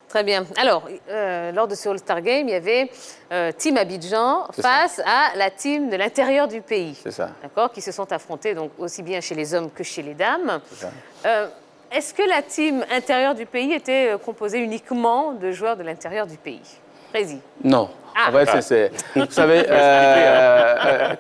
Très bien. Alors, lors de ce All-Star Game, il y avait Team Abidjan face à la team de l'intérieur du pays. C'est ça. D'accord, qui se sont affrontés donc, aussi bien chez les hommes que chez les dames. C'est ça. Est-ce que la team intérieure du pays était composée uniquement de joueurs de l'intérieur du pays? Prési. Non, on va être sincère. Vous savez,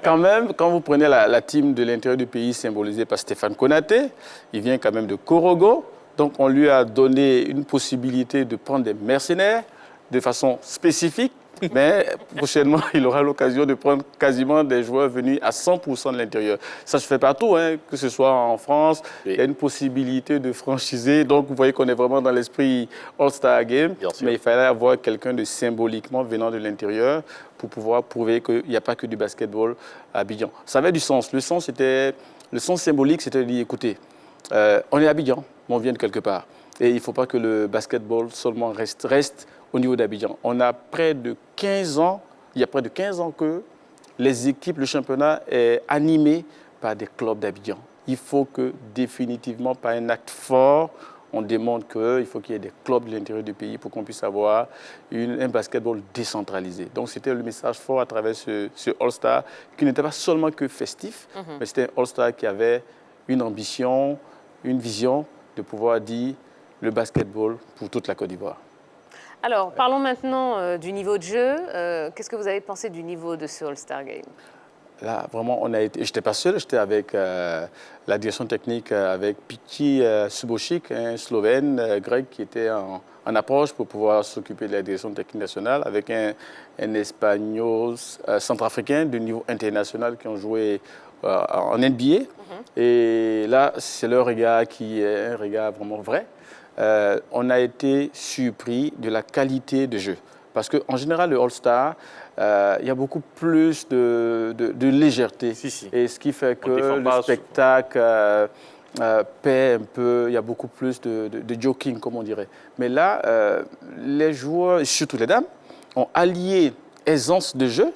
quand même, quand vous prenez la team de l'intérieur du pays symbolisée par Stéphane Konaté, il vient quand même de Korogo. Donc, on lui a donné une possibilité de prendre des mercenaires de façon spécifique. Mais prochainement, il aura l'occasion de prendre quasiment des joueurs venus à 100% de l'intérieur. Ça se fait partout, hein, que ce soit en France. Oui. Il y a une possibilité de franchiser. Donc, vous voyez qu'on est vraiment dans l'esprit All-Star Game. Mais il fallait avoir quelqu'un de symboliquement venant de l'intérieur pour pouvoir prouver qu'il n'y a pas que du basketball à Abidjan. Ça avait du sens. Le sens symbolique, c'était de dire, écoutez, on est à Abidjan, mais on vient de quelque part. Et il ne faut pas que le basketball seulement reste au niveau d'Abidjan. On a près de 15 ans, il y a près de 15 ans que les équipes, le championnat est animé par des clubs d'Abidjan. Il faut que définitivement, par un acte fort, on demande qu'il faut qu'il y ait des clubs de l'intérieur du pays pour qu'on puisse avoir un basketball décentralisé. Donc c'était le message fort à travers ce All-Star qui n'était pas seulement que festif, mais c'était un All-Star qui avait une ambition, une vision de pouvoir dire le basketball pour toute la Côte d'Ivoire. Alors, parlons maintenant du niveau de jeu. Qu'est-ce que vous avez pensé du niveau de ce All-Star Game? Là, vraiment, je n'étais pas seul, j'étais avec la direction technique, avec Pichi Subošić, un Slovène, grec, qui était en approche pour pouvoir s'occuper de la direction technique nationale, avec un Espagnol centrafricain de niveau international qui ont joué en NBA. Et là, c'est leur regard qui est un regard vraiment vrai. On a été surpris de la qualité de jeu. Parce qu'en général, le All-Star, il y a beaucoup plus de légèreté. Et ce qui fait que le spectacle paie un peu, il y a beaucoup plus de joking, comme on dirait. Mais là, les joueurs, surtout les dames, ont allié aisance de jeu,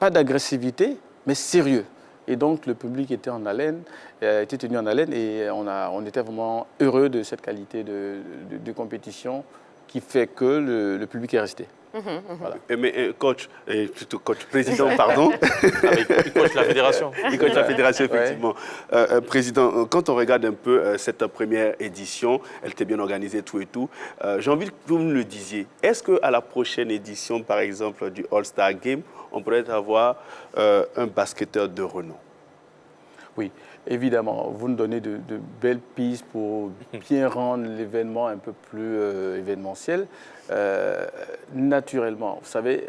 pas d'agressivité, mais sérieux. Et donc, le public était en haleine, était tenu en haleine et on était vraiment heureux de cette qualité de compétition qui fait que le public est resté. Voilà. Mais coach, plutôt coach président, pardon. Il coach la fédération. Il coach la fédération, effectivement. Ouais. Président, quand on regarde un peu cette première édition, elle était bien organisée, tout et tout. J'ai envie que vous me le disiez. Est-ce qu'à la prochaine édition, par exemple, du All-Star Game, on pourrait avoir un basketteur de renom? Oui, évidemment. Vous nous donnez de belles pistes pour bien rendre l'événement un peu plus événementiel. Naturellement, vous savez,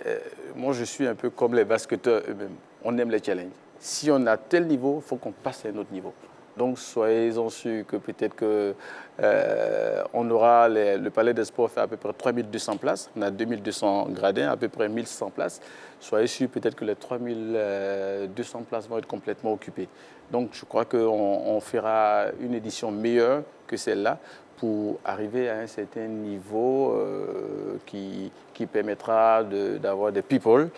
moi je suis un peu comme les basketteurs eux-mêmes. On aime les challenges. Si on a tel niveau, il faut qu'on passe à un autre niveau. Donc soyez-en sûrs que peut-être on aura le Palais des Sports fait à peu près 3200 places. On a 2200 gradins, à peu près 1100 places. Soyez sûrs peut-être que les 3200 places vont être complètement occupées. Donc je crois qu'on fera une édition meilleure que celle-là pour arriver à un certain niveau qui permettra d'avoir des people.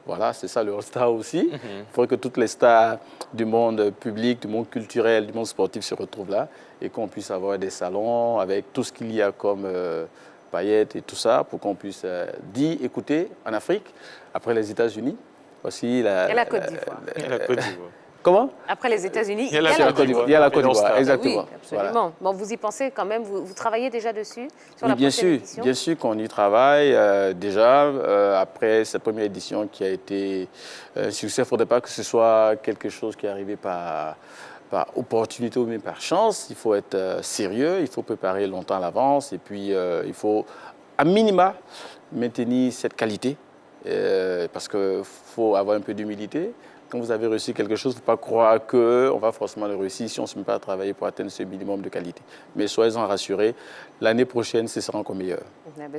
Voilà, c'est ça le All-Star aussi. Il faudrait que toutes les stars du monde public, du monde culturel, du monde sportif se retrouvent là et qu'on puisse avoir des salons avec tout ce qu'il y a comme paillettes et tout ça pour qu'on puisse dire, écoutez, en Afrique, après les États-Unis, aussi la Côte d'Ivoire. Comment? Après les États-Unis, il y a la Côte d'Ivoire. Il y a la Côte d'Ivoire, exactement. Oui, absolument. Voilà. Bon, vous y pensez quand même, vous travaillez déjà dessus sur la bien prochaine sûr, édition? Bien sûr qu'on y travaille déjà. Après cette première édition qui a été un succès, il ne faudrait pas que ce soit quelque chose qui est arrivé par opportunité ou même par chance. Il faut être sérieux, il faut préparer longtemps à l'avance et puis il faut, à minima, maintenir cette qualité parce qu'il faut avoir un peu d'humilité. Quand vous avez réussi quelque chose, il ne faut pas croire qu'on va forcément le réussir si on ne se met pas à travailler pour atteindre ce minimum de qualité. Mais soyez-en rassurés, l'année prochaine, ce sera encore meilleur.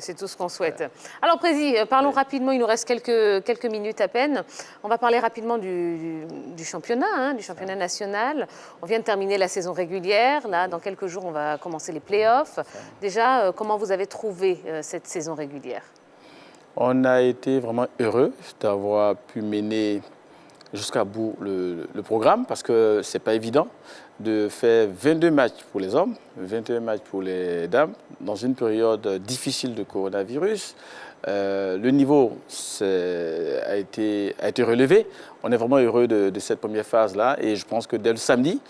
C'est tout ce qu'on souhaite. Alors, Prési, parlons rapidement, il nous reste quelques minutes à peine. On va parler rapidement du championnat, du championnat national. On vient de terminer la saison régulière. Là, dans quelques jours, on va commencer les playoffs. Déjà, comment vous avez trouvé cette saison régulière? On a été vraiment heureux d'avoir pu mener jusqu'à bout le programme parce que ce n'est pas évident de faire 22 matchs pour les hommes, 21 matchs pour les dames, dans une période difficile de coronavirus. Le niveau a été relevé. On est vraiment heureux de cette première phase-là et je pense que dès le samedi,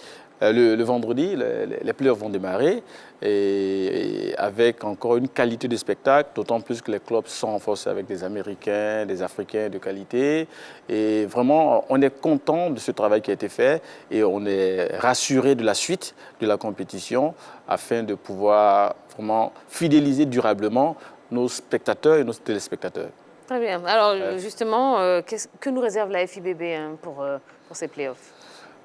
le vendredi, les playoffs vont démarrer et avec encore une qualité de spectacle, d'autant plus que les clubs sont renforcés avec des Américains, des Africains de qualité. Et vraiment, on est content de ce travail qui a été fait et on est rassuré de la suite de la compétition afin de pouvoir vraiment fidéliser durablement nos spectateurs et nos téléspectateurs. Très bien. Alors justement, que nous réserve la FIBB pour ces playoffs?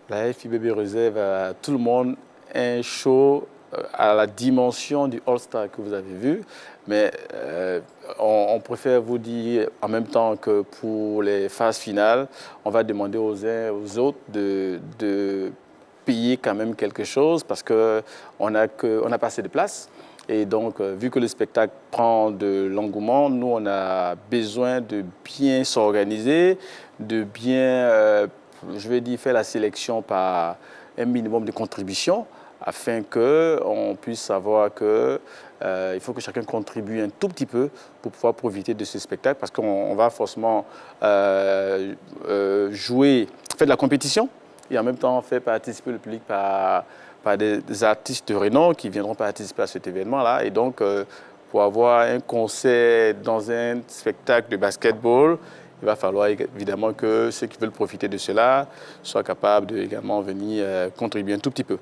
La FIBB réserve à tout le monde un show à la dimension du All-Star que vous avez vu. Mais on préfère vous dire en même temps que pour les phases finales, on va demander aux uns et aux autres de payer quand même quelque chose parce qu'on n'a pas assez de place. Et donc, vu que le spectacle prend de l'engouement, nous, on a besoin de bien s'organiser, de bien... je vais dire, faire la sélection par un minimum de contributions afin qu'on puisse savoir qu'il faut que chacun contribue un tout petit peu pour pouvoir profiter de ce spectacle parce qu'on va forcément jouer, faire de la compétition et en même temps faire participer le public par des artistes de renom qui viendront participer à cet événement-là. Et donc, pour avoir un concert dans un spectacle de basketball, il va falloir évidemment que ceux qui veulent profiter de cela soient capables de également venir contribuer un tout petit peu.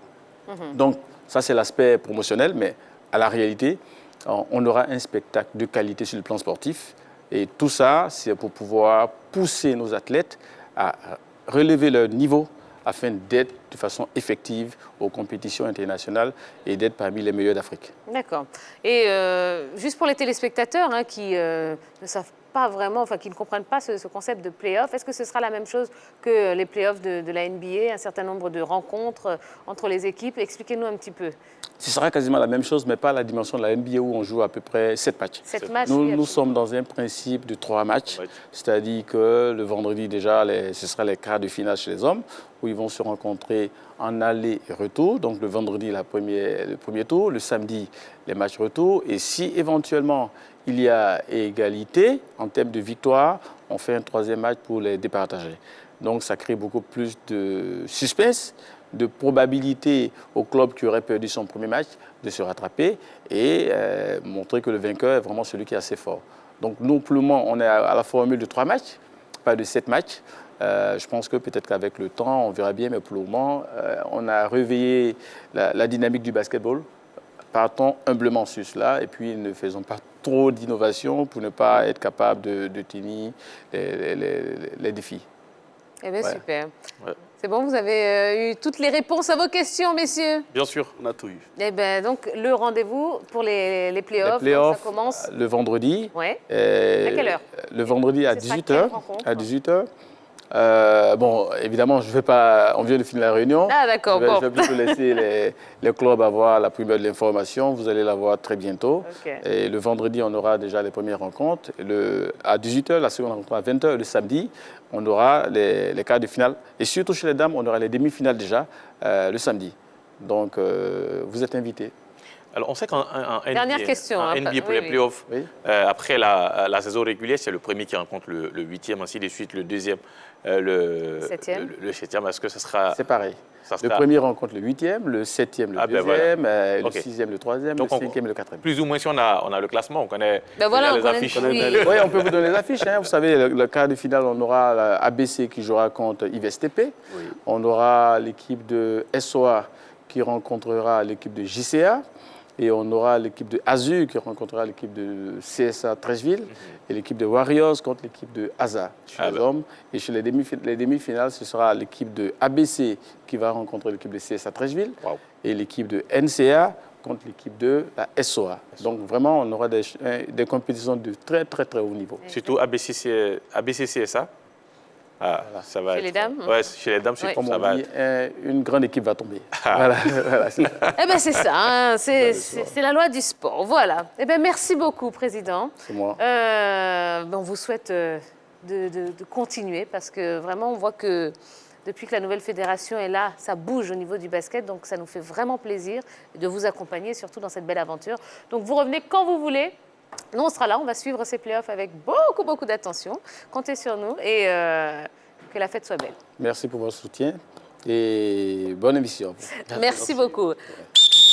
Donc, ça, c'est l'aspect promotionnel, mais à la réalité, on aura un spectacle de qualité sur le plan sportif. Et tout ça, c'est pour pouvoir pousser nos athlètes à relever leur niveau afin d'être de façon effective aux compétitions internationales et d'être parmi les meilleurs d'Afrique. D'accord. Et juste pour les téléspectateurs qui ne savent pas vraiment, enfin qui ne comprennent pas ce concept de play-off, est-ce que ce sera la même chose que les play-offs de la NBA, un certain nombre de rencontres entre les équipes? Expliquez-nous un petit peu. Ce sera quasiment la même chose, mais pas à la dimension de la NBA où on joue à peu près 7 matchs. 7 matchs, nous sommes dans un principe de 3 matchs, c'est-à-dire que le vendredi déjà, ce sera les quarts de finale chez les hommes, où ils vont se rencontrer en aller et retour. Donc le vendredi, le premier tour, le samedi, les matchs retour. Et si éventuellement il y a égalité en termes de victoire, on fait un 3e match pour les départager. Donc ça crée beaucoup plus de suspense, de probabilité au club qui aurait perdu son premier match de se rattraper et montrer que le vainqueur est vraiment celui qui est assez fort. Donc nous, pour le moment, on est à la formule de 3 matchs, pas de 7 matchs. Je pense que peut-être qu'avec le temps, on verra bien, mais pour le moment, on a réveillé la dynamique du basketball. Partons humblement sur cela et puis ne faisons pas trop d'innovation pour ne pas être capable de tenir les défis. Eh bien, super. Ouais. C'est bon, vous avez eu toutes les réponses à vos questions, messieurs? Bien sûr, on a tout eu. Eh bien, donc, le rendez-vous pour les playoffs, donc, ça commence le vendredi. Ouais. À quelle heure? Le vendredi à 18h. À 18h. Bon, évidemment, je vais pas. On vient de finir la réunion. Ah, d'accord. Je vais plutôt laisser les clubs avoir la primeur de l'information. Vous allez la voir très bientôt. Okay. Et le vendredi, on aura déjà les premières rencontres. À 18h, la seconde rencontre à 20h. Le samedi, on aura les quarts de finale. Et surtout chez les dames, on aura les demi-finales déjà le samedi. Donc, vous êtes invités. Alors, on sait qu'en Dernière question, NBA pour les playoffs, après la saison régulière, c'est le premier qui rencontre le 8e, ainsi de suite, le 2e, le 7e. Est-ce que ce sera... C'est pareil. Le premier rencontre le 8e, le 7e le 2e, le 6e le 3e, le 5e le 4e. Plus ou moins, si on a le classement, on connaît les affiches. Oui, on peut vous donner les affiches. Vous savez, le quart de finale, on aura ABC qui jouera contre IVSTP. Oui. On aura l'équipe de SOA qui rencontrera l'équipe de JCA. Et on aura l'équipe de Azur qui rencontrera l'équipe de CSA Treichville et l'équipe de Warriors contre l'équipe de ASA chez les hommes. Et chez les demi-finales, ce sera l'équipe de ABC qui va rencontrer l'équipe de CSA Treichville et l'équipe de NCA contre l'équipe de la SOA. Donc vraiment, on aura des compétitions de très, très, très haut niveau. Surtout ABC-CSA. Ah, ça va chez les dames? Oui, chez les dames, comme ça on va dit, une grande équipe va tomber. Voilà. Eh bien, c'est ça, c'est la loi du sport. Voilà. Eh bien, merci beaucoup, Président. C'est moi. On vous souhaite de continuer parce que vraiment, on voit que depuis que la nouvelle fédération est là, ça bouge au niveau du basket. Donc, ça nous fait vraiment plaisir de vous accompagner, surtout dans cette belle aventure. Donc, vous revenez quand vous voulez. Nous, on sera là. On va suivre ces playoffs avec beaucoup d'attention. Comptez sur nous et que la fête soit belle. Merci pour votre soutien et bonne émission. Merci beaucoup.